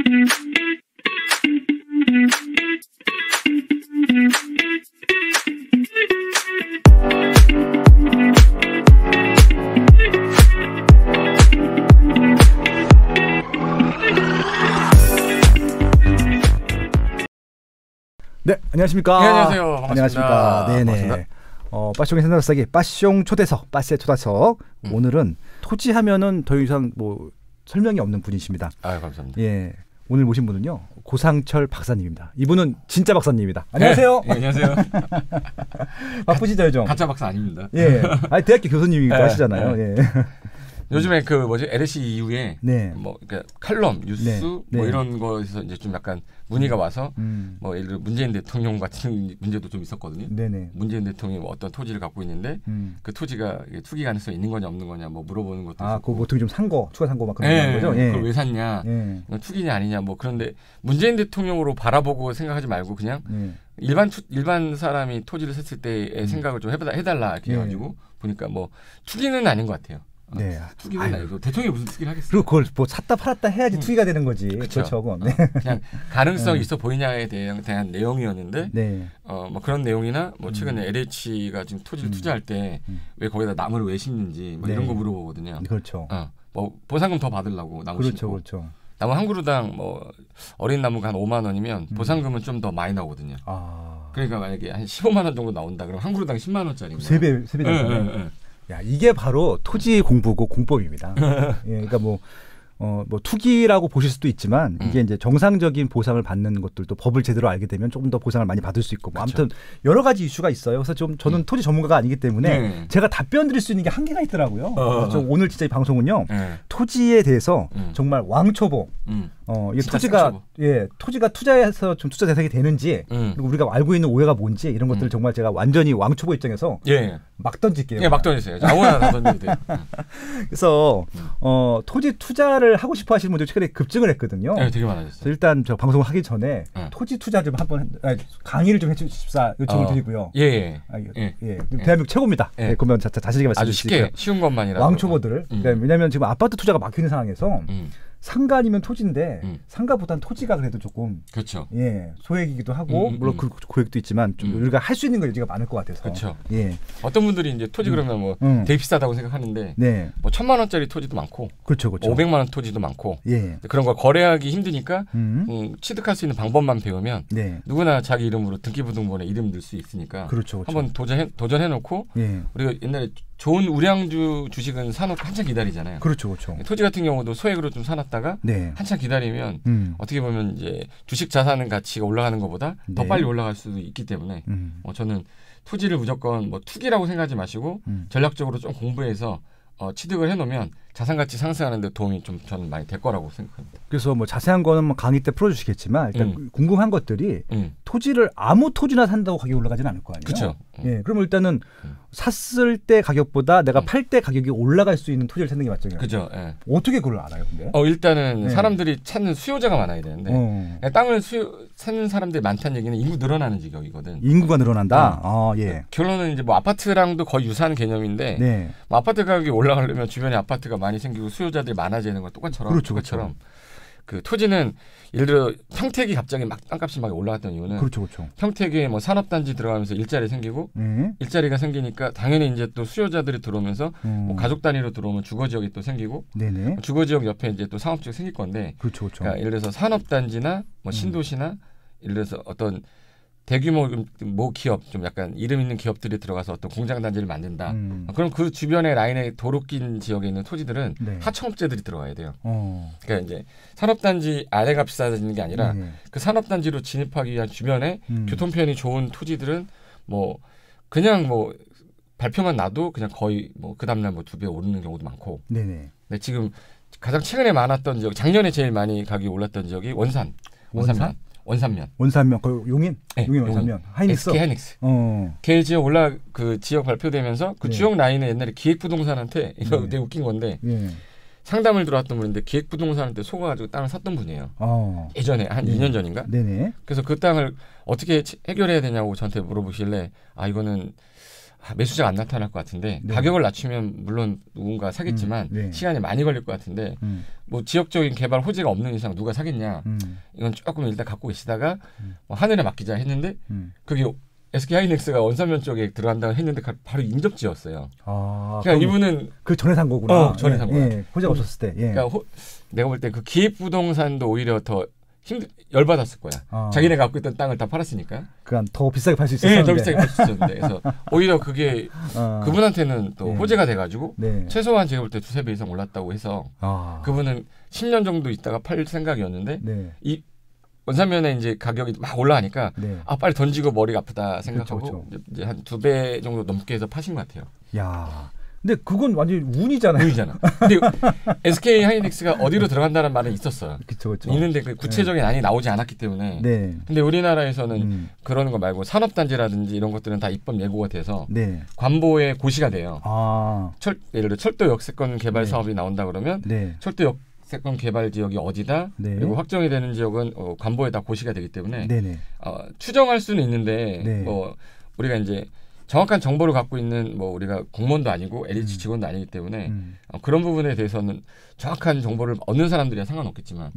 네, 안녕하십니까. 네, 안녕하세요. 반갑습니다. 안녕하십니까. 네네. 빠숑의 생각사기 빠숑 초대석, 빠세 초대석. 오늘은 토지 하면은 더 이상 뭐 설명이 없는 분이십니다. 아, 감사합니다. 예. 오늘 모신 분은요, 고상철 박사님입니다. 이분은 진짜 박사님입니다. 안녕하세요. 네, 안녕하세요. 바쁘시죠, 요즘? 가짜 박사 아닙니다. 예. 아니, 대학교 교수님이기도 하시잖아요. 네. 예. 요즘에 그 뭐지 LSE 이후에 네. 뭐 그러니까 칼럼, 뉴스 네. 뭐 네. 이런 거에서 이제 좀 약간 문의가 와서 뭐 예를 들어 문재인 대통령 같은 문제도 좀 있었거든요. 네네. 문재인 대통령이 뭐 어떤 토지를 갖고 있는데 그 토지가 투기 가능성이 있는 거냐 없는 거냐 뭐 물어보는 것도 아, 있었고. 그 어떻게 좀 산 거, 추가 산 거 막 그런 네, 거죠? 예. 그걸 왜 샀냐, 예. 투기냐 아니냐 뭐 그런데 문재인 대통령으로 바라보고 생각하지 말고 그냥 예. 일반 사람이 토지를 샀을 때의 생각을 좀 해달라 이렇게 해가지고 보니까 뭐 투기는 아닌 것 같아요. 네. 투기는 아니고 대통령이 무슨 투기를 하겠어요? 그리고 그걸 뭐 샀다 팔았다 해야지 투기가 되는 거지. 그렇죠. 네. 그냥 가능성이 있어 보이냐에 대한 내용이었는데, 네. 뭐 그런 내용이나 뭐 최근에 LH가 지금 토지를 투자할 때 왜 거기다 나무를 왜 심는지 뭐 네. 이런 거 물어보거든요. 그렇죠. 뭐 보상금 더 받으려고 나무 그렇죠, 심고. 그렇죠. 나무 한 그루당 뭐 어린 나무가 한 5만 원이면 보상금은 좀 더 많이 나오거든요. 아. 그러니까 만약에 한 15만 원 정도 나온다 그러면 한 그루당 10만 원짜리. 세 배 정도. 야, 이게 바로 토지 공부고 공법입니다. 예, 그러니까 뭐 투기라고 보실 수도 있지만 이게 이제 정상적인 보상을 받는 것들도 법을 제대로 알게 되면 조금 더 보상을 많이 받을 수 있고 뭐 아무튼 여러 가지 이슈가 있어요. 그래서 좀 저는 토지 전문가가 아니기 때문에 제가 답변 드릴 수 있는 게 한계가 있더라고요. 그래서 오늘 진짜 이 방송은요. 토지에 대해서 정말 왕초보 이 토지가 투자해서 좀 투자 대상이 되는지 그리고 우리가 알고 있는 오해가 뭔지 이런 것들을 정말 제가 완전히 왕초보 입장에서 막 던질게요. 막 던지세요. 아무나 다 던져도 돼요. 그래서 토지 투자를 하고 싶어 하시는 분들이 최근에 급증을 했거든요. 네, 되게 많아졌어요. 일단 저 방송을 하기 전에 토지 투자 좀 한번 강의를 좀 해주십사 요청을 드리고요. 대한민국 최고입니다. 네, 그러면 자신 있게 말씀해 아주 쉽게 쉬운 것만이라도. 왕초보들을. 왜냐하면 지금 아파트 투자가 막히는 상황에서 상가니면 토지인데 상가보다는 토지가 그래도 조금 그렇죠. 소액이기도 하고 물론 그 고액도 있지만 좀 우리가 할 수 있는 게 많을 것 같아서. 그렇죠. 어떤 분들이 이제 토지 그러면 뭐 되게 비싸다고 생각하는데 뭐 1,000만 원짜리 토지도 많고, 그렇죠. 500만 원 토지도 많고, 그런 걸 거래하기 힘드니까 취득할 수 있는 방법만 배우면 누구나 자기 이름으로 등기부등본에 이름 넣을 수 있으니까 한번 도전해놓고 우리가 옛날에 좋은 우량주 주식은 사놓고 한참 기다리잖아요. 그렇죠. 토지 같은 경우도 소액으로 좀 사놨다가 한참 기다리면 어떻게 보면 이제 주식 자산 가치가 올라가는 것보다 더 빨리 올라갈 수도 있기 때문에 저는 토지를 무조건 뭐 투기라고 생각하지 마시고 전략적으로 좀 공부해서 취득을 해놓으면 자산가치 상승하는 데 도움이 좀 저는 많이 될 거라고 생각합니다. 그래서 뭐 자세한 거는 뭐 강의 때 풀어주시겠지만 일단 궁금한 것들이 토지를 아무 토지나 산다고 가격이 올라가지는 않을 거 아니에요. 그렇죠. 그럼 일단은 샀을 때 가격보다 내가 팔 때 가격이 올라갈 수 있는 토지를 찾는 게 맞죠. 그렇죠. 어떻게 그걸 알아요, 근데? 일단은 사람들이 찾는 수요자가 많아야 되는데 땅을 찾는 사람들이 많다는 얘기는 인구 늘어나는 지경이거든. 인구가 늘어난다. 결론은 이제 뭐 아파트랑도 거의 유사한 개념인데 뭐 아파트 가격이 올라가려면 주변에 아파트가 많이 생기고 수요자들이 많아지는 건 똑같처럼. 그렇죠. 그 토지는 예를 들어 평택이 갑자기 막 땅값이 막 올라갔던 이유는 평택에 뭐 산업단지 들어가면서 일자리 생기고 일자리가 생기니까 당연히 이제 또 수요자들이 들어오면서 뭐 가족 단위로 들어오면 주거 지역이 또 생기고 주거 지역 옆에 이제 또 상업 지역 생길 건데 그러니까 예를 들어서 산업단지나 뭐 신도시나 예를 들어서 어떤 대규모 모 기업 좀 약간 이름 있는 기업들이 들어가서 어떤 공장 단지를 만든다. 그럼 그 주변의 라인에 도로 낀 지역에 있는 토지들은 하청업체들이 들어가야 돼요. 그러니까 이제 산업단지 아래가 비싸지는 게 아니라 그 산업단지로 진입하기 위한 주변에 교통편이 좋은 토지들은 뭐 그냥 뭐 발표만 나도 그냥 거의 뭐 그 다음날 뭐 2배 오르는 경우도 많고. 근데 지금 가장 최근에 많았던 지역, 작년에 제일 많이 가격이 올랐던 지역이 원산면. 그 용인? 용인 원산면. 하이닉스. SK 하이닉스. 걔 지역 그 지역 발표되면서 그 지역 라인에 옛날에 기획부동산한테 이거 되게 웃긴 건데 상담을 들어왔던 분인데 기획부동산한테 속아가지고 땅을 샀던 분이에요. 예전에 한 2년 전인가? 그래서 그 땅을 어떻게 해결해야 되냐고 저한테 물어보실래 이거는 매수자가 안 나타날 것 같은데 네. 가격을 낮추면 물론 누군가 사겠지만 네. 시간이 많이 걸릴 것 같은데 뭐 지역적인 개발 호재가 없는 이상 누가 사겠냐 이건 조금 일단 갖고 계시다가 뭐 하늘에 맡기자 했는데 그게 SK하이닉스가 원산면 쪽에 들어간다고 했는데 바로 인접지였어요. 그러니까 이분은 그 전에 산 거구나. 전에 산 거야. 예, 호재가 없었을 때. 예. 그러니까 내가 볼 때 그 기획부동산도 오히려 더 열받았을 거야. 자기네 갖고 있던 땅을 다 팔았으니까. 그러니까 더 비싸게 팔 수 있었는데. 네, 더 비싸게 팔 수 있었는데. 그래서 오히려 그게 그분한테는 또 호재가 돼가지고 최소한 제가 볼 때 2-3배 이상 올랐다고 해서 그분은 10년 정도 있다가 팔 생각이었는데 이 원산면에 이제 가격이 막 올라가니까 빨리 던지고 머리가 아프다 생각하고 그렇죠. 이제 한 2배 정도 넘게 해서 파신 것 같아요. 야. 근데 그건 완전 운이잖아요. 운이잖아. 근데 SK 하이닉스가 어디로 들어간다는 말은 있었어요. 그렇죠. 있는데 그 구체적인 안이 나오지 않았기 때문에. 근데 우리나라에서는 그런 거 말고 산업단지라든지 이런 것들은 다 입법 예고가 돼서 관보에 고시가 돼요. 예를 들어 철도 역세권 개발 사업이 나온다 그러면 철도 역세권 개발 지역이 어디다 그리고 확정이 되는 지역은 관보에 다 고시가 되기 때문에 추정할 수는 있는데 뭐 우리가 이제 정확한 정보를 갖고 있는 뭐 우리가 공무원도 아니고 LH 직원도 아니기 때문에 그런 부분에 대해서는 정확한 정보를 얻는 사람들이야 상관없겠지만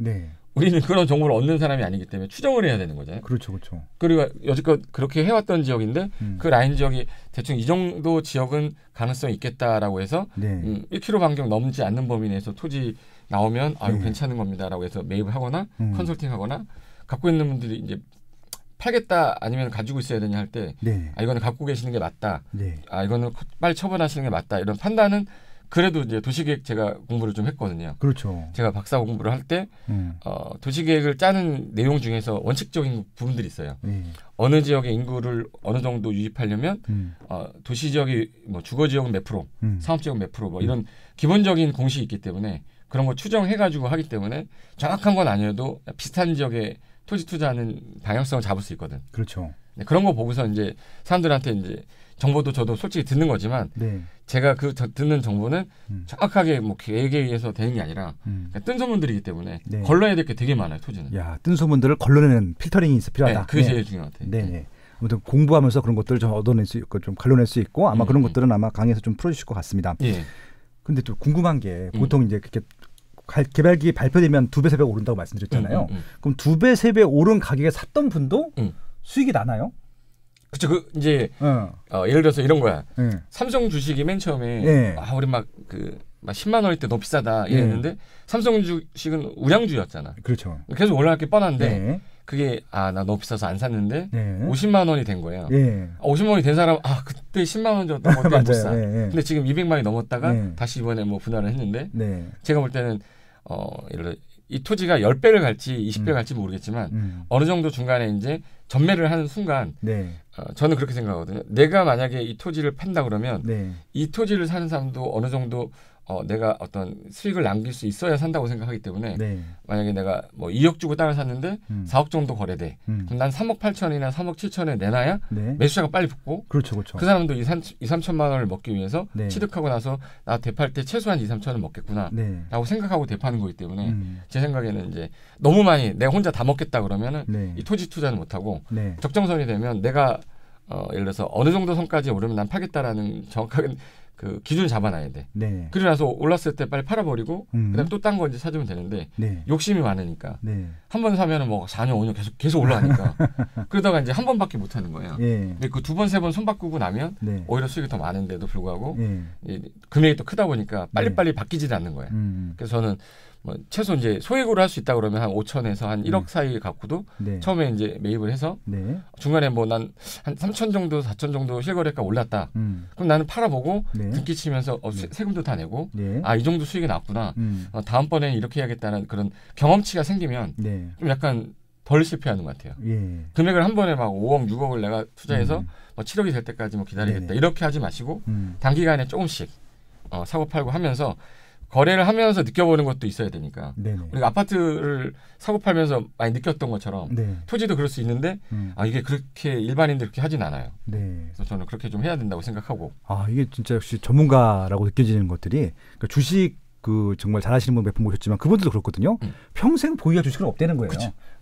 우리는 그런 정보를 얻는 사람이 아니기 때문에 추정을 해야 되는 거잖아요. 그렇죠, 그렇죠. 그리고 여지껏 그렇게 해왔던 지역인데 그 라인 지역이 대충 이 정도 지역은 가능성이 있겠다라고 해서 1km 반경 넘지 않는 범위 내에서 토지 나오면 이거 괜찮은 겁니다라고 해서 매입을 하거나 컨설팅하거나 갖고 있는 분들이 이제 팔겠다 아니면 가지고 있어야 되냐 할 때 이거는 갖고 계시는 게 맞다. 이거는 빨리 처분하시는 게 맞다. 이런 판단은 그래도 이제 도시계획 제가 공부를 좀 했거든요. 그렇죠. 제가 박사 공부를 할 때 도시계획을 짜는 내용 중에서 원칙적인 부분들이 있어요. 어느 지역의 인구를 어느 정도 유입하려면 도시 지역이 뭐 주거 지역은 몇 프로, 상업 지역은 몇 프로 뭐 이런 기본적인 공식이 있기 때문에 그런 거 추정해가지고 하기 때문에 정확한 건 아니어도 비슷한 지역에 토지 투자하는 방향성을 잡을 수 있거든. 그렇죠. 그런 거 보고서 이제 사람들한테 이제 정보도 저도 솔직히 듣는 거지만 제가 듣는 정보는 정확하게 뭐 계획에 의해서 되는 게 아니라 뜬 소문들이기 때문에 걸러야 될 게 되게 많아요. 토지는. 야, 뜬 소문들을 걸러내는 필터링이 필요하다. 그게 제일 중요한 것 같아요. 아무튼 공부하면서 그런 것들을 좀 얻어낼 수 있고 좀 걸러낼 수 있고 아마 그런 것들은 아마 강의에서 좀 풀어주실 것 같습니다. 근데 또 궁금한 게 보통 이제 그렇게 개발기획 발표되면 2배, 3배가 오른다고 말씀드렸잖아요. 그럼 2배, 3배 오른 가격에 샀던 분도 수익이 나나요? 그렇죠. 그 이제 예를 들어서 이런 거야. 삼성 주식이 맨 처음에 우리 막 10만 원일 때 너무 비싸다 이랬는데 삼성 주식은 우량주였잖아. 그렇죠. 계속 올라갈 게 뻔한데 그게 나 너무 비싸서 안 샀는데 50만 원이 된 거예요. 50만 원이 된 사람 그때 10만 원 줬던 거 때문에 못 사. 근데 지금 200만이 넘었다가 다시 이번에 뭐 분할을 했는데 제가 볼 때는 예를 들어 이 토지가 10배를 갈지 20배를 갈지 모르겠지만 어느 정도 중간에 이제 전매를 하는 순간 저는 그렇게 생각하거든요. 내가 만약에 이 토지를 판다 그러면 이 토지를 사는 사람도 어느 정도 내가 어떤 수익을 남길 수 있어야 산다고 생각하기 때문에 만약에 내가 뭐 2억 주고 땅을 샀는데 4억 정도 거래돼. 그럼 난 3억 8천이나 3억 7천에 내놔야 매수자가 빨리 붙고 그렇죠. 그 사람도 2-3천만 원을 먹기 위해서 취득하고 나서 나 대팔 때 최소한 2-3천은 먹겠구나 라고 생각하고 대파는 거기 때문에 제 생각에는 이제 너무 많이 내가 혼자 다 먹겠다 그러면은 이 토지 투자는 못하고 적정선이 되면 내가 예를 들어서 어느 정도 선까지 오르면 난 팔겠다라는 정확하게 그 기준을 잡아놔야 돼. 그러고 나서 올랐을 때 빨리 팔아버리고 그다음에 또 딴 거 이제 찾으면 되는데 욕심이 많으니까 한 번 사면은 뭐 4년 5년 계속 올라가니까 그러다가 이제 한 번밖에 못 하는 거예요. 근데 그 2번 3번 손 바꾸고 나면 오히려 수익이 더 많은데도 불구하고 금액이 또 크다 보니까 빨리빨리 바뀌지는 않는 거예요. 그래서 저는 뭐 최소 이제 소액으로 할 수 있다 그러면 한 5천에서 한 1억 사이 갖고도 처음에 이제 매입을 해서 중간에 뭐 난 한 3천 정도 4천 정도 실거래가 올랐다. 그럼 나는 팔아보고 등기 치면서 세금도 다 내고 이 정도 수익이 났구나. 다음번에는 이렇게 해야겠다는 그런 경험치가 생기면 좀 약간 덜 실패하는 것 같아요. 금액을 한 번에 막 5억 6억을 내가 투자해서 뭐 7억이 될 때까지 뭐 기다리겠다. 이렇게 하지 마시고 단기간에 조금씩 사고 팔고 하면서 거래를 하면서 느껴보는 것도 있어야 되니까. 우리가 아파트를 사고 팔면서 많이 느꼈던 것처럼 토지도 그럴 수 있는데 이게 그렇게 일반인들 그렇게 하진 않아요. 그래서 저는 그렇게 좀 해야 된다고 생각하고. 이게 진짜 역시 전문가라고 느껴지는 것들이 그러니까 주식 정말 잘하시는 분 몇 분 모셨지만 그분들도 그렇거든요. 평생 보유할 주식은 없다는 거예요.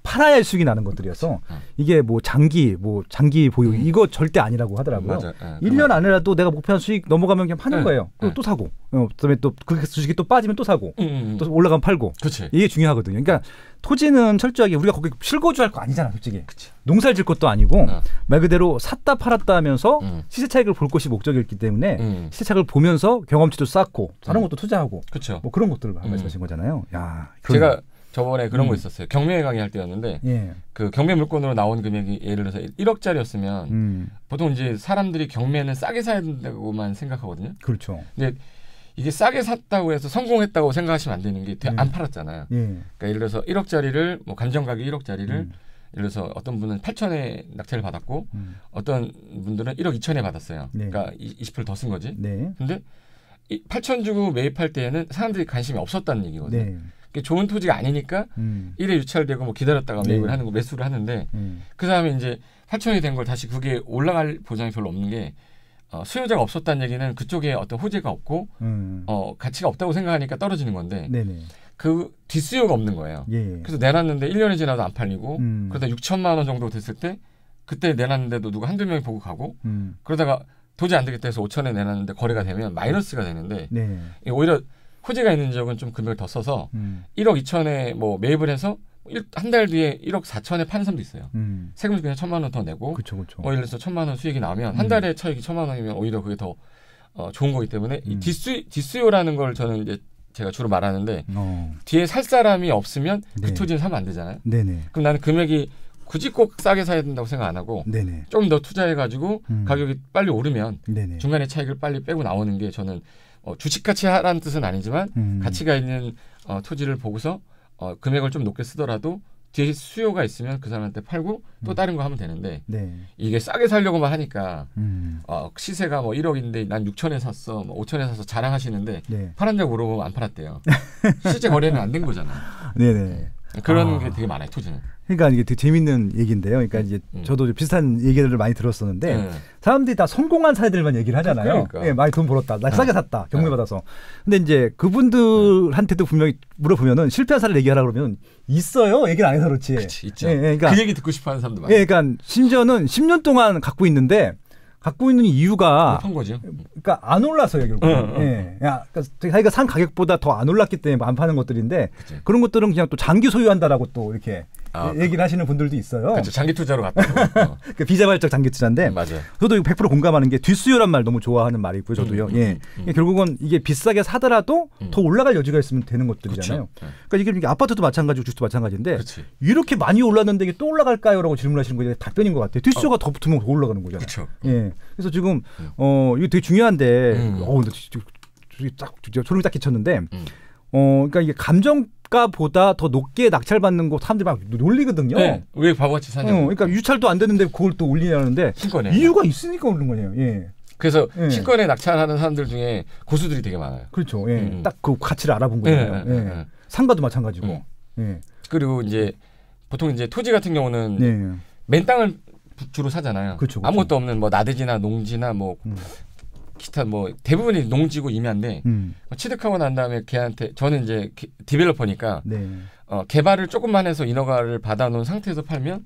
팔아야 할 수익이 나는 것들이어서 이게 뭐 장기 보유 이거 절대 아니라고 하더라고요. 맞아. 1년 안에라도 내가 목표한 수익 넘어가면 그냥 파는 거예요. 그리고 또 사고. 그다음에 또 그 주식이 또 빠지면 또 사고. 또 올라가면 팔고. 그치. 이게 중요하거든요. 그러니까 토지는 철저하게 우리가 거기 실거주할 거 아니잖아, 솔직히. 그치. 농사를 질 것도 아니고 말 그대로 샀다 팔았다 하면서 시세 차익을 볼 것이 목적이었기 때문에 시세 차익을 보면서 경험치도 쌓고 다른 것도 투자하고 그쵸. 뭐 그런 것들을 말씀하신 거잖아요. 야, 제가 저번에 그런 거 있었어요. 경매 강의할 때였는데 그 경매 물건으로 나온 금액이 예를 들어서 1억짜리였으면 보통 이제 사람들이 경매는 싸게 사야 된다고만 생각하거든요. 그렇죠. 근데 이게 싸게 샀다고 해서 성공했다고 생각하시면 안 되는 게 안 팔았잖아요. 그러니까 예를 들어서 1억짜리를 뭐 감정 가격 1억짜리를 예를 들어서 어떤 분은 8천에 낙찰을 받았고 어떤 분들은 1억 2천에 받았어요. 그러니까 20% 더 쓴 거지. 근데 8천 주고 매입할 때에는 사람들이 관심이 없었다는 얘기거든요. 좋은 토지가 아니니까 1회 유찰되고 뭐 기다렸다가 매입을 하는 거 매수를 하는데 그 다음에 이제 8천이 된 걸 다시 그게 올라갈 보장이 별로 없는 게 수요자가 없었다는 얘기는 그쪽에 어떤 호재가 없고 가치가 없다고 생각하니까 떨어지는 건데 그 뒷수요가 없는 거예요. 그래서 내놨는데 1년이 지나도 안 팔리고 그러다 6천만 원 정도 됐을 때 그때 내놨는데도 누가 한두 명이 보고 가고 그러다가 도저히 안 되겠다 해서 5천에 내놨는데 거래가 되면 마이너스가 되는데 오히려 호재가 있는 지역은 좀 금액을 더 써서 1억 2천에 뭐 매입을 해서 한 달 뒤에 1억 4천에 파는 사람도 있어요. 세금을 그냥 1,000만 원 더 내고 예를 들어서 1,000만 원 수익이 나오면 한 달에 차익이 1,000만 원이면 오히려 그게 더 좋은 거기 때문에 이 뒷수요라는 걸 저는 이제 제가 주로 말하는데 뒤에 살 사람이 없으면 그 토지는 사면 안 되잖아요. 그럼 나는 금액이 굳이 꼭 싸게 사야 된다고 생각 안 하고 좀 더 투자해가지고 가격이 빨리 오르면 중간에 차익을 빨리 빼고 나오는 게 저는 주식같이 하라는 뜻은 아니지만 가치가 있는 토지를 보고서 금액을 좀 높게 쓰더라도 뒤에 수요가 있으면 그 사람한테 팔고 또 다른 거 하면 되는데 이게 싸게 살려고만 하니까 시세가 뭐 1억인데 난 6천에 샀어, 뭐 5천에 사서 자랑하시는데 팔았냐고 물어보면 안 팔았대요. 실제 거래는 안 된 거잖아. 그런 게 되게 많아요, 토지는. 그러니까 이게 되게 재밌는 얘기인데요. 그러니까 이제 저도 비슷한 얘기들을 많이 들었었는데 사람들이 다 성공한 사례들만 얘기를 하잖아요. 그러니까. 많이 돈 벌었다, 나 싸게 샀다, 경매 받아서. 근데 이제 그분들한테도 분명히 물어보면은 실패한 사례 얘기하라 그러면 있어요. 얘기를 안 해서 그렇지. 그치, 있죠. 그러니까 그 얘기 듣고 싶어하는 사람도 많아요. 그러니까 심지어는 10년 동안 갖고 있는데. 갖고 있는 이유가 그러니까 안 올라서요, 결국. 그러니까 자기가 산 가격보다 더 안 올랐기 때문에 안 파는 것들인데 그런 것들은 그냥 또 장기 소유한다라고 또 이렇게 얘기를 하시는 분들도 있어요. 그렇죠. 장기 투자로 갔다고. 그 비자발적 장기 투자인데. 맞아요. 저도 100% 공감하는 게 뒷수요란 말 너무 좋아하는 말이 있고요, 저도요. 결국은 이게 비싸게 사더라도 더 올라갈 여지가 있으면 되는 것들이잖아요. 그러니까 이게 아파트도 마찬가지고 주식도 마찬가지인데 이렇게 많이 올랐는데 이게 또 올라갈까요?라고 질문하시는 게 답변인 것 같아요. 뒷수요가 더 붙으면 더 올라가는 거잖아요. 그렇죠. 그래서 지금 이거 되게 중요한데, 딱 소름이 딱 끼쳤는데, 그러니까 이게 감정가보다 더 높게 낙찰받는 거 사람들이 막 놀리거든요. 왜 바보같이 사냐고. 그러니까 유찰도 안 되는데 그걸 또 올리냐는데 신권에 이유가 있으니까 오르는 거예요. 그래서 신권에 낙찰하는 사람들 중에 고수들이 되게 많아요. 그렇죠. 딱 그 가치를 알아본 거예요. 상가도 마찬가지고. 그리고 이제 보통 이제 토지 같은 경우는 맨 땅을 주로 사잖아요. 그렇죠. 아무것도 없는 뭐 나대지나 농지나 뭐 기타 뭐 대부분이 농지고 임야인데 취득하고 난 다음에 걔한테 저는 이제 디벨로퍼니까 개발을 조금만 해서 인허가를 받아놓은 상태에서 팔면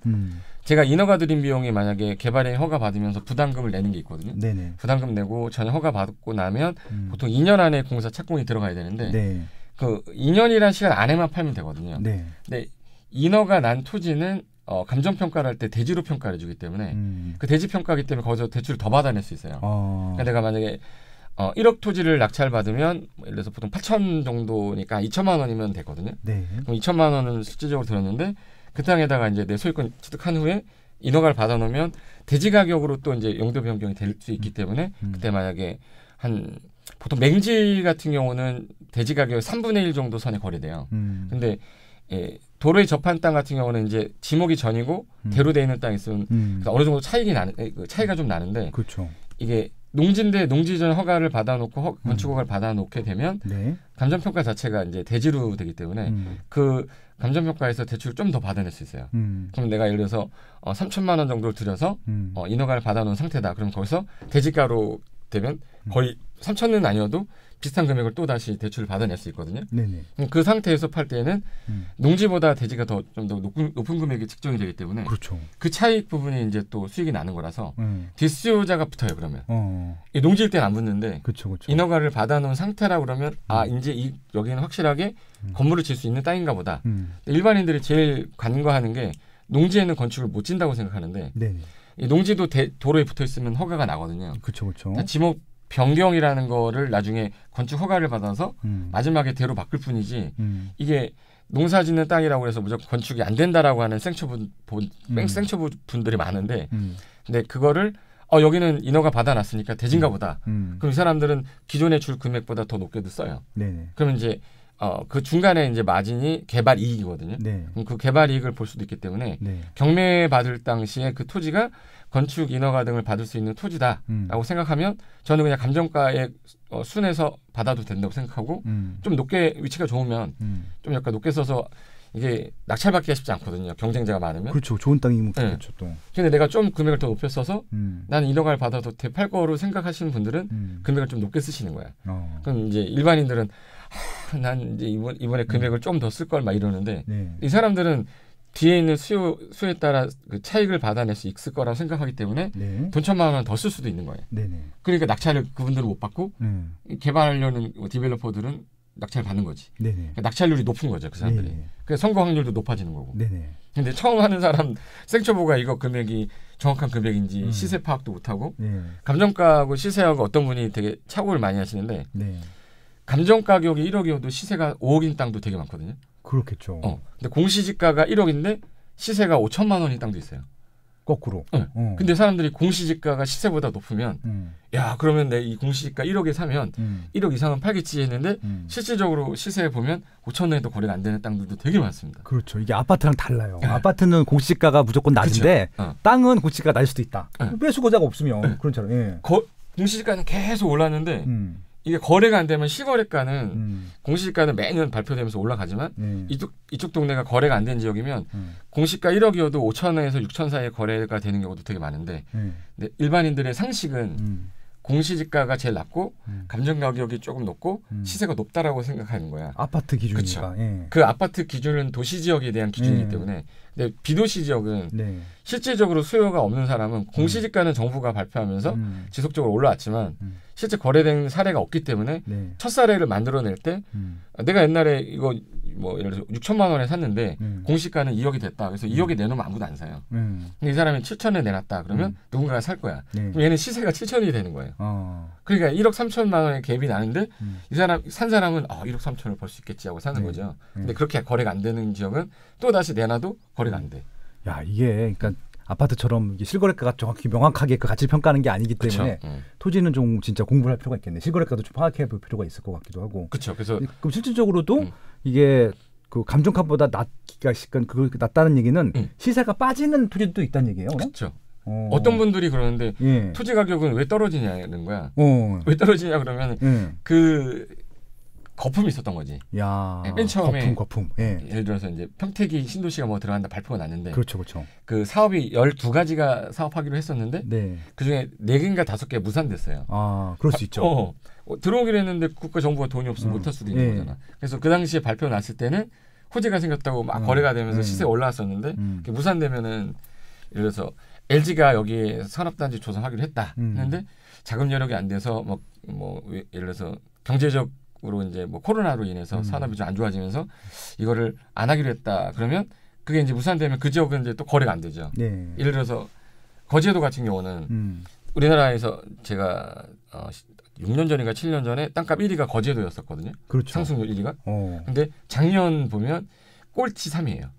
제가 인허가 드린 비용이 만약에 개발에 허가 받으면서 부담금을 내는 게 있거든요. 부담금 내고 전혀 허가 받고 나면 보통 2년 안에 공사 착공이 들어가야 되는데 그 2년이란 시간 안에만 팔면 되거든요. 근데 인허가 난 토지는 감정평가를 할 때 대지로 평가를 해주기 때문에 그 대지 평가하기 때문에 거기서 대출을 더 받아낼 수 있어요. 그러니까 내가 만약에 1억 토지를 낙찰받으면 예를 들어서 보통 8천 정도니까 2천만 원이면 되거든요. 그럼 2천만 원은 실질적으로 들었는데 그 땅에다가 이제 내 소유권 취득한 후에 인허가를 받아놓으면 대지 가격으로 또 이제 용도 변경이 될 수 있기 때문에 그때 만약에 한 보통 맹지 같은 경우는 대지 가격 3분의 1 정도 선에 거래돼요. 근데 도로에 접한 땅 같은 경우는 이제 지목이 전이고 대로 돼 있는 땅이 있으면 어느 정도 차이가 좀 나는데 이게 농지인데 농지 전 허가를 받아놓고 건축 허가를 받아놓게 되면 감정평가 자체가 이제 대지로 되기 때문에 그 감정평가에서 대출을 좀 더 받아낼 수 있어요. 그럼 내가 예를 들어서 3천만 원 정도를 들여서 인허가를 받아놓은 상태다. 그럼 거기서 대지가로 되면 거의 3천은 아니어도 비슷한 금액을 또 다시 대출을 받아낼 수 있거든요. 네네. 그 상태에서 팔 때는 농지보다 대지가 좀 더 높은 금액이 측정이 되기 때문에 그렇죠. 그 차익 부분이 이제 또 수익이 나는 거라서 뒷수요자가 붙어요. 그러면 이 농지일 때는 안 붙는데 그렇죠. 인허가를 받아놓은 상태라 그러면 이제 여기는 확실하게 건물을 질 수 있는 땅인가 보다. 일반인들이 제일 간과하는 게 농지에는 건축을 못 짓는다고 생각하는데 네네. 이 농지도 도로에 붙어 있으면 허가가 나거든요. 그렇죠. 지목 변경이라는 거를 나중에 건축 허가를 받아서 마지막에 대로 바꿀 뿐이지 이게 농사 짓는 땅이라고 해서 무조건 건축이 안 된다라고 하는 생초부 분들이 많은데 근데 그거를 여기는 인허가 받아놨으니까 대진가 보다. 그럼 이 사람들은 기존에 줄 금액보다 더 높게도 써요. 네네. 그러면 이제 그 중간에 이제 마진이 개발 이익이거든요. 네. 그럼 그 개발 이익을 볼 수도 있기 때문에 네. 경매 받을 당시에 그 토지가 건축 인허가 등을 받을 수 있는 토지다라고 생각하면 저는 그냥 감정가에 순해서 받아도 된다고 생각하고 좀 높게 위치가 좋으면 좀 약간 높게 써서 이게 낙찰받기가 쉽지 않거든요. 경쟁자가 많으면. 그렇죠. 좋은 땅이면 그렇죠. 또. 근데 내가 좀 금액을 더 높여 써서 나는 인허가를 받아도 팔 거로 생각하시는 분들은 금액을 좀 높게 쓰시는 거야. 그럼 이제 일반인들은 난 이제 이번에 금액을 좀 더 쓸 걸 막 이러는데 네. 이 사람들은 뒤에 있는 수요에 따라 그 차익을 받아낼 수 있을 거라고 생각하기 때문에 네. 돈 1,000만 원 더 쓸 수도 있는 거예요. 네네. 그러니까 낙찰을 그분들은 못 받고 개발하려는 디벨로퍼들은 낙찰을 받는 거지. 네네. 그러니까 낙찰률이 높은 거죠. 그 사람들이. 네네. 그래서 성공 확률도 높아지는 거고. 네네. 근데 처음 하는 사람 생초보가 이거 금액이 정확한 금액인지 시세 파악도 못하고 감정가하고 시세하고 어떤 분이 되게 착오를 많이 하시는데 네. 감정 가격이 1억이어도 시세가 5억인 땅도 되게 많거든요. 그렇겠죠. 근데 공시지가가 1억인데 시세가 5천만 원인 땅도 있어요. 거꾸로. 네. 근데 사람들이 공시지가가 시세보다 높으면 야 그러면 내 이 공시지가 1억에 사면 1억 이상은 팔겠지 했는데 실질적으로 시세에 보면 5천 원에도 거래가 안 되는 땅들도 되게 많습니다. 그렇죠. 이게 아파트랑 달라요. 아파트는 공시지가가 무조건 낮은데 땅은 공시지가가 낮을 수도 있다. 매수거자가 없으면 그런처럼. 예. 공시지가는 계속 올랐는데 이게 거래가 안 되면 실거래가는 공시지가는 매년 발표되면서 올라가지만 이쪽 동네가 거래가 안 된 지역이면 공시가 1억이어도 5천에서 6천 사이에 거래가 되는 경우도 되게 많은데 근데 일반인들의 상식은 공시지가가 제일 낮고 감정 가격이 조금 높고 시세가 높다라고 생각하는 거야. 아파트 기준이니까. 예. 그 아파트 기준은 도시 지역에 대한 기준이기 때문에 근데 비도시 지역은 실질적으로 수요가 없는 사람은 공시지가는 정부가 발표하면서 지속적으로 올라왔지만 실제 거래된 사례가 없기 때문에 첫 사례를 만들어낼 때 내가 옛날에 이거 뭐 예를 들어서 6천만 원에 샀는데 공시가는 2억이 됐다. 그래서 2억에 내놓으면 아무도 안 사요. 근데 이 사람이 7천에 내놨다. 그러면 누군가가 살 거야. 그럼 얘는 시세가 7천이 되는 거예요. 그러니까 1억 3천만 원의 갭이 나는데 이 사람 산 사람은 1억 3천을 벌 수 있겠지 하고 사는 거죠. 근데 그렇게 거래가 안 되는 지역은 또 다시 내놔도 거래가 안 돼. 야 이게 그러니까 아파트처럼 이게 실거래가가 정확히 명확하게 그 가치를 평가하는 게 아니기 때문에 토지는 좀 진짜 공부를 할 필요가 있겠네. 실거래가도 좀 파악해 볼 필요가 있을 것 같기도 하고. 그렇죠. 그래서 그럼 실질적으로도 이게 그 감정가보다 낮다는 얘기는 시세가 빠지는 토지도 있다는 얘기예요. 그렇죠. 어떤 분들이 그러는데 토지 가격은 왜 떨어지냐는 거야. 왜 떨어지냐 그러면 그 거품이 있었던 거지. 야, 맨 처음에 거품. 예를 들어서 이제 평택이 신도시가 뭐 들어간다 발표가 났는데 그렇죠. 그 사업이 12가지가 사업하기로 했었는데 그중에 4개인가 5개 무산됐어요. 아, 그럴 수 있죠. 들어오기로 했는데 국가 정부가 돈이 없으면 못할 수도 있는 거잖아. 그래서 그 당시에 발표 났을 때는 호재가 생겼다고 막 거래가 되면서 시세가 올라왔었는데 무산되면은 예를 들어서 LG가 여기에 산업단지 조성하기로 했다 했는데 자금 여력이 안 돼서 뭐 예를 들어서 경제적으로 이제 뭐 코로나로 인해서 산업이 좀 안 좋아지면서 이거를 안 하기로 했다. 그러면 그게 이제 무산되면 그 지역은 이제 또 거래가 안 되죠. 예를 들어서 거제도 같은 경우는 우리나라에서 제가 6년 전인가 7년 전에 땅값 1위가 거제도였었거든요. 그렇죠. 상승률 1위가. 근데 작년 보면 꼴찌 3위예요.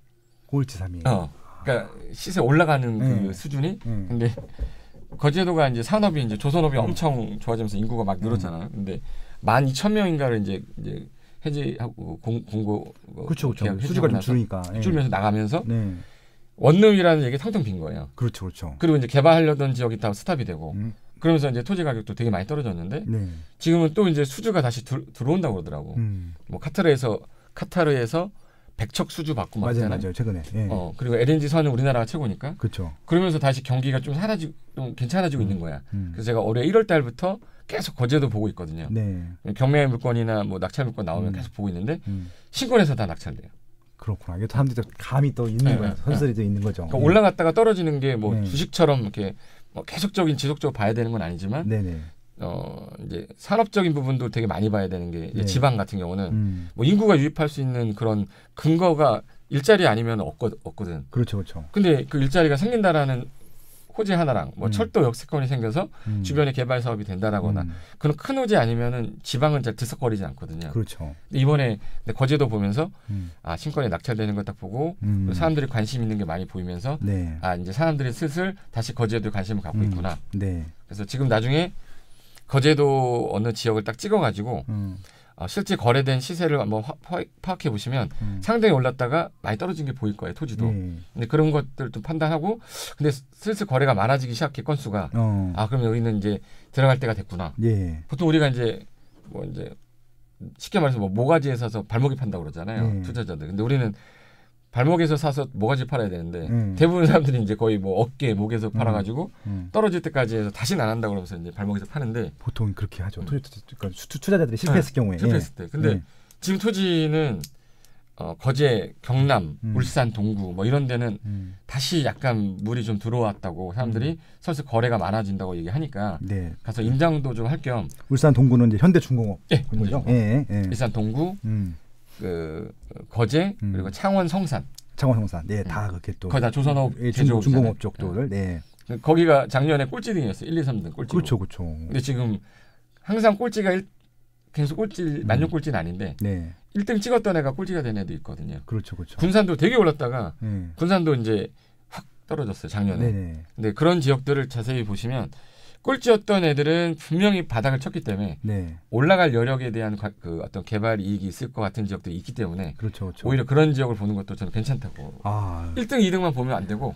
꼴찌 3위. 그러니까 시세 올라가는 그 수준이. 근데 거제도가 이제 산업이 이제 조선업이 엄청 좋아지면서 인구가 막 늘었잖아요. 근데 12,000명인가를 이제 해지하고 공고 그렇죠. 수주가 좀 줄으니까 줄면서 나가면서 원룸이라는 얘기 텅텅 빈 거예요. 그렇죠. 그리고 이제 개발하려던 지역이 다 스탑이 되고 그러면서 이제 토지 가격도 되게 많이 떨어졌는데 지금은 또 이제 수주가 다시 들어온다고 그러더라고. 뭐 카타르에서 100척 수주 받고 막 맞아요, 맞아요. 최근에. 예. 그리고 LNG 선은 우리나라가 최고니까. 그렇죠. 그러면서 다시 경기가 좀 괜찮아지고 있는 거야. 그래서 제가 올해 1월 달부터 계속 거제도 보고 있거든요. 네. 경매 물건이나 뭐 낙찰 물건 나오면 계속 보고 있는데 신권에서 다 낙찰돼요. 그렇구나. 이게 사람들이 감이 또 있는 거야. 선수들이 또 있는 거죠. 그러니까 올라갔다가 떨어지는 게 뭐 주식처럼 이렇게 뭐 계속적인 지속적으로 봐야 되는 건 아니지만 네네. 이제 산업적인 부분도 되게 많이 봐야 되는 게 이제 지방 같은 경우는 뭐 인구가 유입할 수 있는 그런 근거가 일자리 아니면 없거든. 그렇죠, 그렇죠. 근데 그 일자리가 생긴다라는 호재 하나랑 뭐 철도 역세권이 생겨서 주변에 개발 사업이 된다라거나 그런 큰 호재 아니면은 지방은 잘 들썩거리지 않거든요. 그렇죠. 이번에 거제도 보면서 신권이 낙찰되는 거 딱 보고 사람들이 관심 있는 게 많이 보이면서 네. 이제 사람들이 슬슬 다시 거제도에 관심을 갖고 있구나. 네. 그래서 지금 나중에 거제도 어느 지역을 딱 찍어가지고 실제 거래된 시세를 한번 파악해 보시면 상당히 올랐다가 많이 떨어진 게 보일 거예요, 토지도. 근데 그런 것들 좀 판단하고, 근데 슬슬 거래가 많아지기 시작해, 건수가. 그럼 여기는 이제 들어갈 때가 됐구나. 예. 보통 우리가 이제 뭐 이제 쉽게 말해서 뭐 모가지에 사서 발목이 판다고 그러잖아요, 투자자들. 근데 우리는 발목에서 사서 모가지 팔아야 되는데 대부분 사람들이 이제 거의 뭐 어깨, 목에서 팔아가지고 떨어질 때까지 해서 다시는 안 한다 그러면서 이제 발목에서 파는데 보통 그렇게 하죠. 투자자들이 실패했을 경우에. 실패했을 때. 근데 지금 토지는 거제, 경남, 울산, 동구 뭐 이런 데는 다시 약간 물이 좀 들어왔다고 사람들이 슬슬 거래가 많아진다고 얘기하니까 가서 임장도 좀 할 겸. 울산 동구는 이제 현대중공업. 거죠. 울산 동구. 그 거제 그리고 창원 성산. 네, 다 그렇게 또 거의 다 조선업 중공업 쪽들. 네. 거기가 작년에 꼴찌등이었어요. 1, 2, 3등 꼴찌. 그렇죠, 그렇죠. 근데 지금 항상 꼴찌가 계속 꼴찌 만년 꼴찌는 아닌데 1등 찍었던 애가 꼴찌가 된 애도 있거든요. 그렇죠, 그렇죠. 군산도 되게 올랐다가 군산도 이제 확 떨어졌어요, 작년에. 근데 그런 지역들을 자세히 보시면 꼴찌였던 애들은 분명히 바닥을 쳤기 때문에 올라갈 여력에 대한 그 어떤 개발 이익이 있을 것 같은 지역들이 있기 때문에 그렇죠, 그렇죠. 오히려 그런 지역을 보는 것도 저는 괜찮다고. 1등, 2등만 보면 안 되고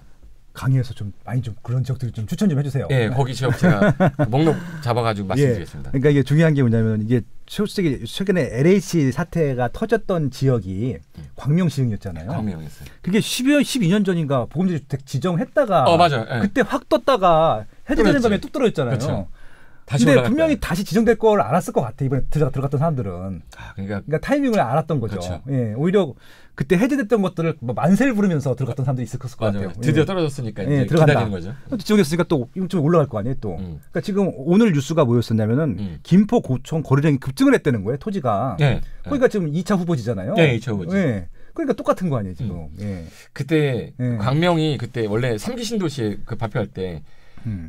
강의에서 좀 많이 좀 그런 지역들 좀 추천 좀 해주세요. 네, 거기 지역 제가 목록 잡아가지고 말씀드리겠습니다. 그러니까 이게 중요한 게 뭐냐면 이게 솔직히 최근에 LH 사태가 터졌던 지역이 광명시흥이었잖아요. 광명이었어요. 그게 12년 전인가 보금자리 주택 지정했다가 맞아요. 그때 확 떴다가 해제되는 밤에 뚝 떨어졌잖아요. 그렇죠. 근데 분명히 다시 지정될 걸 알았을 것 같아. 이번에 들어갔던 사람들은. 그러니까 타이밍을 알았던 거죠. 그렇죠. 오히려 그때 해제됐던 것들을 뭐 만세를 부르면서 들어갔던 사람들이 있을 것 같아요. 드디어 떨어졌으니까 이제 기다리는 거죠. 지정했으니까 또 좀 올라갈 거 아니에요, 또. 그러니까 지금 오늘 뉴스가 뭐였었냐면은 김포, 고촌 거래량이 급증을 했다는 거예요, 토지가. 그러니까 지금 2차 후보지잖아요. 2차 후보지. 그러니까 똑같은 거 아니에요, 지금. 그때 광명이 그때 원래 3기 신도시 그 발표할 때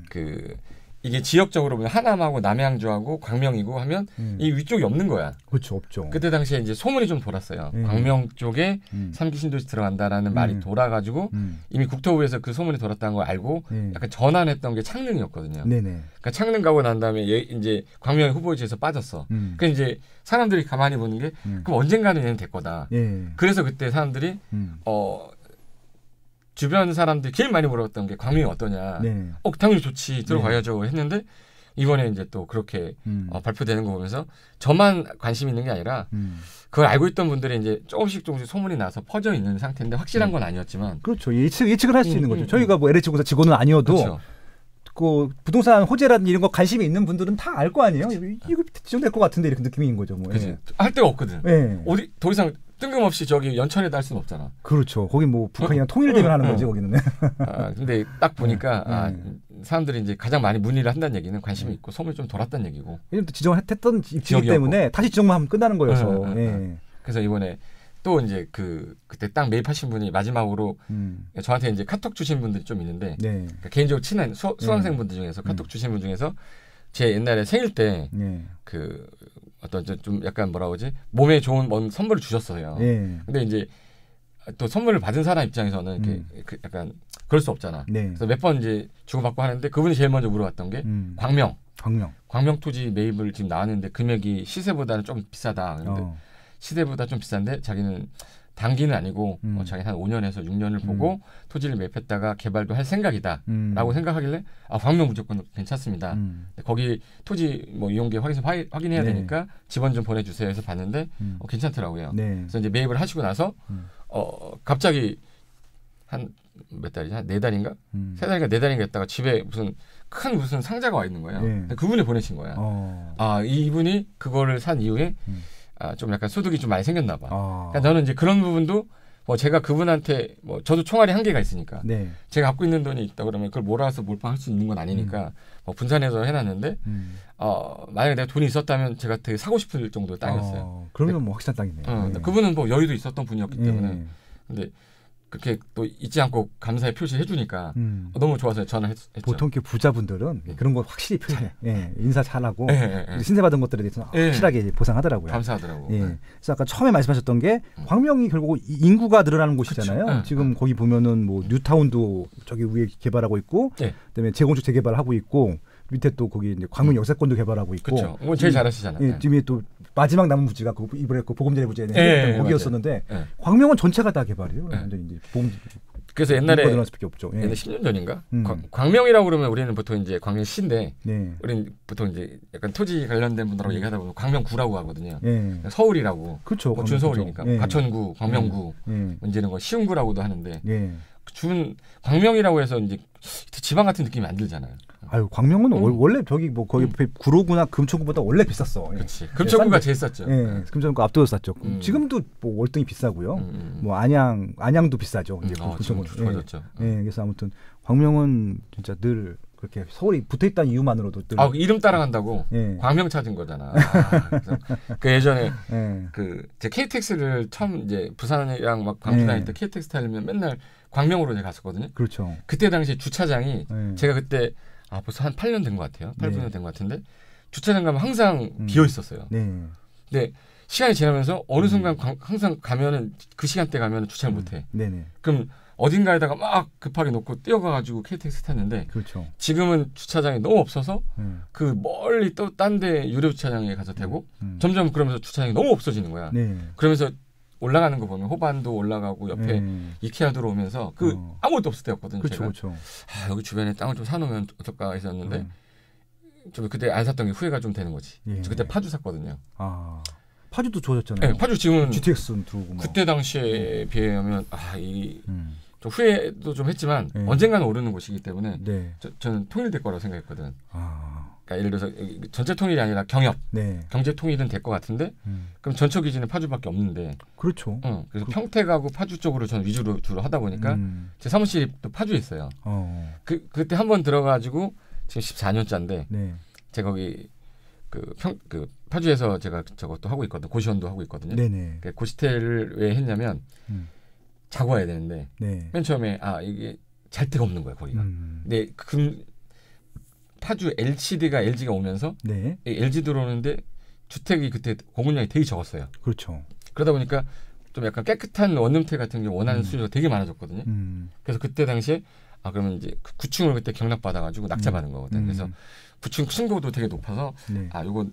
그 이게 지역적으로 보면 하남하고 남양주하고 광명이고 하면 이 위쪽이 없는 거야. 그렇죠, 없죠. 그때 당시에 이제 소문이 좀 돌았어요. 광명 쪽에 3기 신도시 들어간다라는 말이 돌아가지고 이미 국토부에서 그 소문이 돌았다는 걸 알고 약간 전환했던 게 창릉이었거든요. 그러니까 창릉 가고 난 다음에 이제 광명 후보지에서 빠졌어. 그러니까 이제 사람들이 가만히 보는 게 그럼 언젠가는 얘는 될 거다. 그래서 그때 사람들이 주변 사람들이 제일 많이 물어봤던 게 광명이 어떠냐. 당연히 좋지, 들어가야죠 했는데 이번에 이제 또 그렇게 발표되는 거 보면서 저만 관심 있는 게 아니라 그걸 알고 있던 분들이 이제 조금씩 소문이 나서 퍼져 있는 상태인데 확실한 건 아니었지만. 그렇죠. 예측을 할 수 있는 거죠. 저희가 뭐 LH공사 직원은 아니어도 그렇죠. 그 부동산 호재라든 이런 거 관심이 있는 분들은 다 알 거 아니에요. 이거 지정될 것 같은데 이렇게 느낌인 거죠. 뭐. 할 데가 없거든. 어디 더 이상 뜬금없이 저기 연천에다 할 수는 없잖아. 그렇죠. 거기 뭐 북한이랑 통일되면 하는 거지 거기는. 근데 딱 보니까 사람들이 이제 가장 많이 문의를 한다는 얘기는 관심이 있고 소문이 좀 돌았다는 얘기고. 왜냐면 또 지정했던 입지이기 때문에 다시 지정만 하면 끝나는 거여서. 그래서 이번에 또 이제 그때 딱 매입하신 분이 마지막으로 저한테 이제 카톡 주신 분들이 좀 있는데 그러니까 개인적으로 친한 수강생분들 중에서 카톡 주신 분 중에서 제 옛날에 생일 때 그 어떤 좀 약간 뭐라 그러지 몸에 좋은 선물을 주셨어요. 근데 이제 또 선물을 받은 사람 입장에서는 이렇게 약간 그럴 수 없잖아. 그래서 몇 번 이제 주고받고 하는데 그분이 제일 먼저 물어봤던 게 광명 토지 매입을 지금 나왔는데 금액이 시세보다는 좀 비싸다. 그런데 시세보다 좀 비싼데 자기는 단기는 아니고 자기 한 5년에서 6년을 보고 토지를 매입했다가 개발도 할 생각이다 라고 생각하길래 광명 무조건 괜찮습니다. 거기 토지 뭐 이용계 확인해야 되니까 지번 좀 보내주세요 해서 봤는데 괜찮더라고요. 그래서 이제 매입을 하시고 나서 갑자기 한 몇 달이지? 한 4달인가? 3달인가 4달인가 했다가 집에 무슨 상자가 와 있는 거예요. 네. 그분이 보내신 거야. 이분이 그거를 산 이후에 좀 약간 소득이 좀 많이 생겼나 봐. 그러니까 저는 이제 그런 부분도 뭐 제가 그분한테 뭐 저도 총알이 한계가 있으니까 네. 제가 갖고 있는 돈이 있다 그러면 그걸 몰아서 몰빵할 수 있는 건 아니니까 뭐 분산해서 해놨는데 만약에 내가 돈이 있었다면 제가 되게 사고 싶을 정도의 땅이었어요. 그러면 뭐 확실한 땅이네. 네. 그분은 뭐 여유도 있었던 분이었기 때문에 근데 그렇게 또 잊지 않고 감사의 표시를 해주니까 너무 좋아서 전화했죠. 보통 이렇게 부자분들은 그런 거 확실히 표현해. 인사 잘하고 신세받은 것들에 대해서 확실하게 보상하더라고요. 감사하더라고요. 그래서 아까 처음에 말씀하셨던 게 광명이 결국 인구가 늘어나는 곳이잖아요. 지금 거기 보면은 뭐 뉴타운도 저기 위에 개발하고 있고, 그다음에 재건축 재개발하고 있고. 밑에 또 거기 이제 광명 역세권도 개발하고 있고. 그렇죠. 뭐 제일 잘하시잖아요. 지금 또 마지막 남은 부지가 이번에 그 보금자리 부지에 거기였었는데 광명은 전체가 다 개발이에요. 완전 이제 그래서 옛날에 옛날 10년 전인가 광명이라고 그러면 우리는 보통 이제 광명시인데 우리는 보통 이제 약간 토지 관련된 분들하고 얘기하다 보면 광명구라고 하거든요. 서울이라고. 그렇죠. 뭐 준서울이니까 과천구, 광명구, 이제는 뭐 시흥구라고도 하는데. 광명이라고 해서 이제 지방 같은 느낌이 안 들잖아요. 아유, 광명은 원래 저기 뭐 거기 구로구나 금천구보다 원래 비쌌어. 그렇지. 금천구가 제일 쌌죠. 금천구가 압도적으로 쌌죠. 지금도 뭐 월등히 비싸고요. 뭐 안양도 비싸죠. 이제 지금 좋아졌죠. 그래서 아무튼 광명은 진짜 늘 그렇게 서울이 붙어있다는 이유만으로도 늘 이름 따라간다고 광명 찾은 거잖아. 그 예전에 제 KTX를 처음 이제 부산이랑 막 광주 다닐 때 KTX 타려면 맨날 광명으로 제가 갔었거든요. 그렇죠. 그때 당시 주차장이 제가 그때 벌써 한 8년 된 것 같아요. 8, 9년 된 것 같은데 주차장 가면 항상 비어 있었어요. 근데 시간이 지나면서 어느 순간 항상 가면은 그 시간대 가면은 주차를 못 해. 그럼 어딘가에다가 막 급하게 놓고 뛰어가가지고 KTX 탔는데 그렇죠. 지금은 주차장이 너무 없어서 그 멀리 또 딴 데 유료 주차장에 가서 대고 점점 그러면서 주차장이 너무 없어지는 거야. 그러면서 올라가는 거 보면 호반도 올라가고 옆에 이케아 들어오면서 아무것도 없을 때였거든요. 그렇죠. 여기 주변에 땅을 좀 사놓으면 어떨까 했었는데 좀 그때 안 샀던 게 후회가 좀 되는 거지. 저 그때 파주 샀거든요. 파주도 좋아졌잖아요. 네, 파주 지금은 GTX 들어오고 그때 당시에 비하면 좀 후회도 좀 했지만 언젠가는 오르는 곳이기 때문에 저는 통일될 거라고 생각했거든. 그러니까 예를 들어서 전체 통일이 아니라 경협, 경제 통일은 될 것 같은데 그럼 전처 기지는 파주밖에 없는데. 그렇죠. 그래서 평택하고 파주 쪽으로 저는 위주로 주로 하다 보니까 제 사무실이 또 파주에 있어요. 그때 한번 들어가지고 지금 14년째인데 제가 거기 파주에서 제가 저것도 하고 있거든요. 고시원도 하고 있거든요. 그러니까 고시텔을 왜 했냐면 자고 와야 되는데 맨 처음에 이게 잘 데가 없는 거야 거기가. 근데 파주 LG가 오면서 LG 들어오는데 주택이 그때 공급량이 되게 적었어요. 그렇죠. 그러다 보니까 좀 약간 깨끗한 원룸택 같은 게 원하는 수요가 되게 많아졌거든요. 그래서 그때 당시에 그러면 이제 9층을 그때 경락받아가지고 낙찰받은 거거든. 그래서 9층 층고도 되게 높아서 이거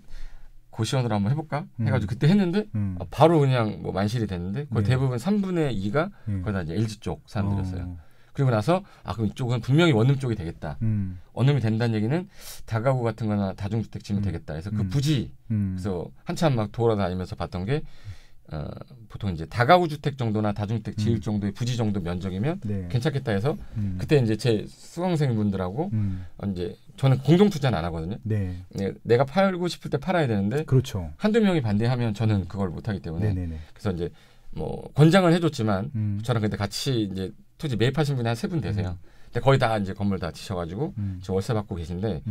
고시원으로 한번 해볼까 해가지고 그때 했는데 바로 그냥 뭐 만실이 됐는데 거의 대부분 3분의 2가 거기다 이제 LG 쪽 사람들이었어요. 그리고 나서 그럼 이쪽은 분명히 원룸 쪽이 되겠다. 원룸이 된다는 얘기는 다가구 같은 거나 다중주택 지으면 되겠다. 그래서 그 부지 그래서 한참 막 돌아다니면서 봤던 게 보통 이제 다가구 주택 정도나 다중주택 지을 정도의 부지 정도 면적이면 괜찮겠다 해서 그때 이제 제 수강생분들하고 이제 저는 공동 투자는 안 하거든요. 내가 팔고 싶을 때 팔아야 되는데 그렇죠. 한두 명이 반대하면 저는 그걸 못 하기 때문에 그래서 이제 뭐 권장은 해줬지만 저랑 그때 같이 이제 토지 매입하신 분이 한 3분 되세요. 근데 거의 다 이제 건물 다 지셔가지고 지금 월세 받고 계신데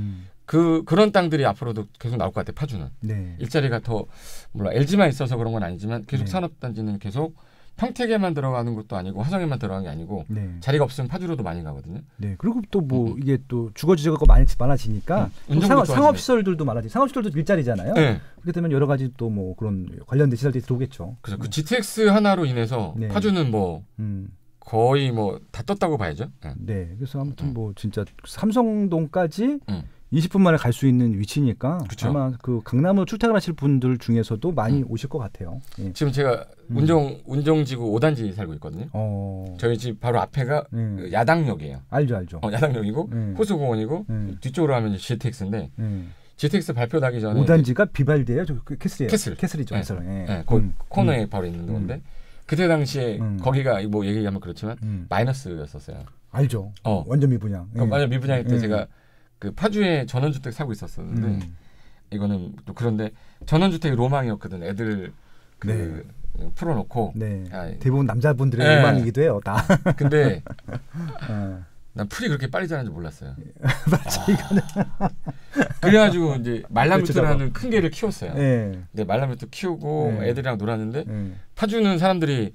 그런 땅들이 앞으로도 계속 나올 것 같아요. 파주는 일자리가 더 물론 LG만 있어서 그런 건 아니지만 계속 산업단지는 계속 평택에만 들어가는 것도 아니고 화성에만 들어가는 게 아니고 자리가 없으면 파주로도 많이 가거든요. 그리고 또 뭐 이게 또 주거지가 많아지니까 상업시설들도 많아지. 상업시설도 일자리잖아요. 그렇게 되면 여러 가지 또 뭐 그런 관련된 시설들이 들어오겠죠. 그래서 그 GTX 하나로 인해서 파주는 뭐 거의 뭐 다 떴다고 봐야죠. 그래서 아무튼 뭐 진짜 삼성동까지 20분 만에 갈 수 있는 위치니까 그쵸? 아마 그 강남으로 출퇴근 하실 분들 중에서도 많이 오실 것 같아요. 지금 제가 운정지구 5단지 살고 있거든요. 저희 집 바로 앞에가 야당역이에요. 알죠. 야당역이고 호수공원이고 뒤쪽으로 하면 GTX인데 GTX 발표 나기 전에 5단지가 비발디예요? 캐슬이에요? 캐슬이죠. 캐슬이죠. 코너에 바로 있는 건데 그때 당시에 거기가 뭐 얘기하면 그렇지만 마이너스였었어요. 알죠. 완전 미분양. 완전 미분양일 때 제가 그 파주에 전원주택 사고 있었었는데 이거는 또 그런데 전원주택이 로망이었거든. 애들 그 풀어놓고. 대부분 남자분들의 로망이기도 해요. 다. 근데 난 풀이 그렇게 빨리 자라는지 몰랐어요. 맞지 이거는. 그래가지고 이제 말라뮤트라는 큰 개를 키웠어요. 근데 말라뮤트 키우고 애들이랑 놀았는데 파주는 사람들이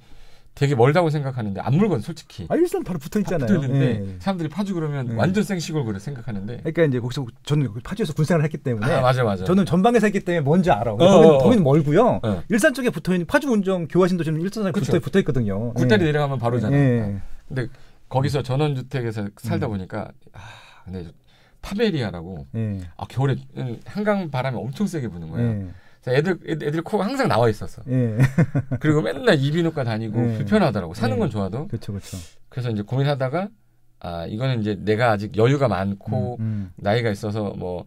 되게 멀다고 생각하는데 안 멀거든 솔직히. 일산 바로 붙어 있잖아요. 붙어 있는데 사람들이 파주 그러면 완전 생시골 그래 생각하는데. 그러니까 이제 거기서 저는 파주에서 군생활을 했기 때문에. 맞아. 저는 전방에서 했기 때문에 뭔지 알아. 거기는 멀고요. 일산 쪽에 붙어 있는 파주 운정 교화신도 지금 일산에 붙어 있거든요. 굴다리 내려가면 바로잖아. 근데 거기서 전원주택에서 살다 보니까 근데 파베리아라고 겨울에 한강 바람이 엄청 세게 부는 거예요. 애들 코가 항상 나와 있었어. 그리고 맨날 이비인후과 다니고 불편하더라고. 사는 건 좋아도. 그렇죠. 그래서 이제 고민하다가 이거는 이제 내가 아직 여유가 많고 나이가 있어서 뭐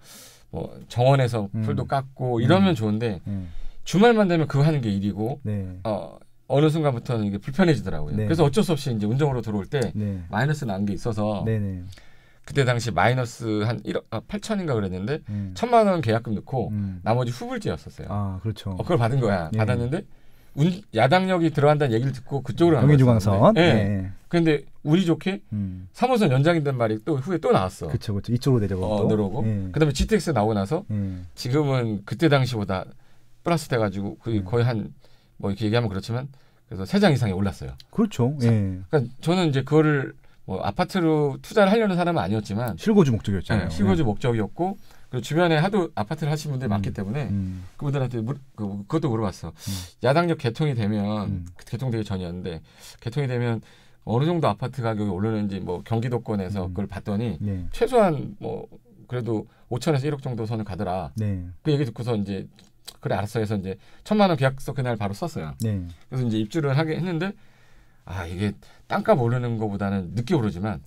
정원에서 풀도 깎고 이러면 좋은데 주말만 되면 그거 하는 게 일이고 어느 순간부터는 이게 불편해지더라고요. 그래서 어쩔 수 없이 이제 운정으로 들어올 때 마이너스 난 게 있어서 그때 당시 마이너스 한 1억 8천인가 그랬는데 1,000만 원 계약금 넣고 나머지 후불제였었어요. 그렇죠. 그걸 받은 거야. 받았는데 야당력이 들어간다는 얘기를 듣고 그쪽으로 간 거예요. 경인중앙선. 그런데 운이 좋게 3호선 연장인단 말이 또 후에 또 나왔어. 그렇죠. 이쪽으로 내려오고. 그다음에 GTX 나오고 나서 지금은 그때 당시보다 플러스 돼가지고 거의 한 뭐 이렇게 얘기하면 그렇지만 그래서 3장 이상이 올랐어요. 그렇죠. 그러니까 저는 이제 그거를 뭐 아파트로 투자를 하려는 사람은 아니었지만 실거주 목적이었잖아요. 실거주 목적이었고 그리고 주변에 하도 아파트를 하시는 분들이 많기 때문에 그분들한테 그것도 물어봤어. 야당력 개통이 되면 개통되기 전이었는데 개통이 되면 어느 정도 아파트 가격이 오르는지 뭐 경기도권에서 그걸 봤더니 최소한 뭐 그래도 5천에서 1억 정도 선을 가더라. 그 얘기 듣고서 이제 그래 알았어 해서 이제 1,000만 원 계약서 그날 바로 썼어요. 그래서 이제 입주를 하게 했는데 이게 땅값 오르는 것보다는 늦게 오르지만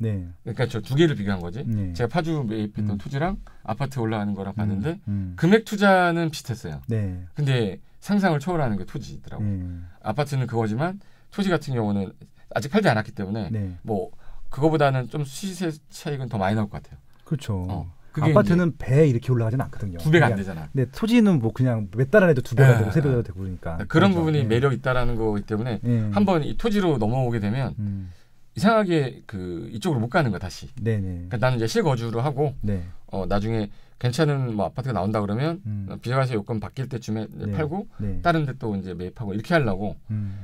그러니까 저 두 개를 비교한 거지. 제가 파주 매입했던 토지랑 아파트 올라가는 거랑 봤는데 금액 투자는 비슷했어요. 근데 상상을 초월하는 게 토지더라고요. 아파트는 그거지만 토지 같은 경우는 아직 팔지 않았기 때문에 뭐 그거보다는 좀 시세 차익은 더 많이 나올 것 같아요. 그렇죠. 아파트는 배 이렇게 올라가진 않거든요. 2배가 안 되잖아. 근데 토지는 뭐 그냥 몇 달 안에도 2배가 되고 3배가 되고 그러니까. 그런 부분이 매력 있다라는 거기 때문에 한번 이 토지로 넘어오게 되면 이상하게 이쪽으로 못 가는 거야 다시. 그러니까 나는 이제 실거주로 하고 나중에 괜찮은 뭐 아파트가 나온다 그러면 비과세 요건 바뀔 때쯤에 팔고 다른 데 또 이제 매입하고 이렇게 하려고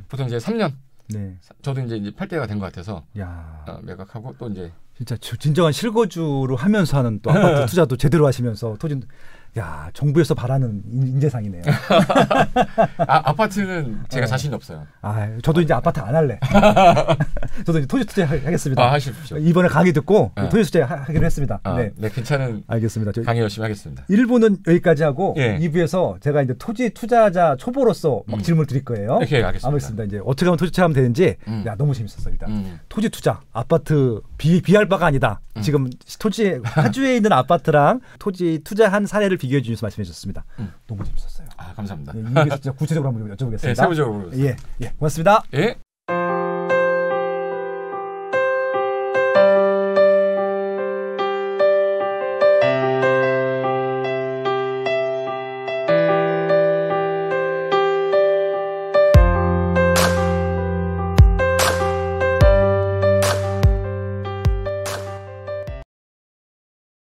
보통 이제 3년. 저도 이제 팔 때가 된 것 같아서 매각하고 또 이제 진짜 진정한 실거주로 하면서 하는 또 아파트 투자도 제대로 하시면서 토지 정부에서 바라는 인재상이네요. 아파트는 제가 자신이 없어요. 저도 이제 아파트 안 할래. 저도 이제 토지 투자하겠습니다. 하십시오. 이번에 강의 듣고 토지 투자하기로 했습니다. 네, 괜찮은. 알겠습니다. 강의 열심히 하겠습니다. 1부는 여기까지 하고 2부에서 제가 이제 토지 투자자 초보로서 막 질문을 드릴 거예요. 알겠습니다. 이제 어떻게 하면 토지 투자하면 되는지 너무 재밌었어 일단. 토지 투자, 아파트 비할 바가 아니다. 지금 토지 파주에 있는 아파트랑 토지 투자한 사례를 비교해 주셔서 말씀해 주셨습니다. 너무 재밌었어요. 감사합니다. 이게 진짜 구체적으로 한번 여쭤보겠습니다. 세부적으로. 고맙습니다.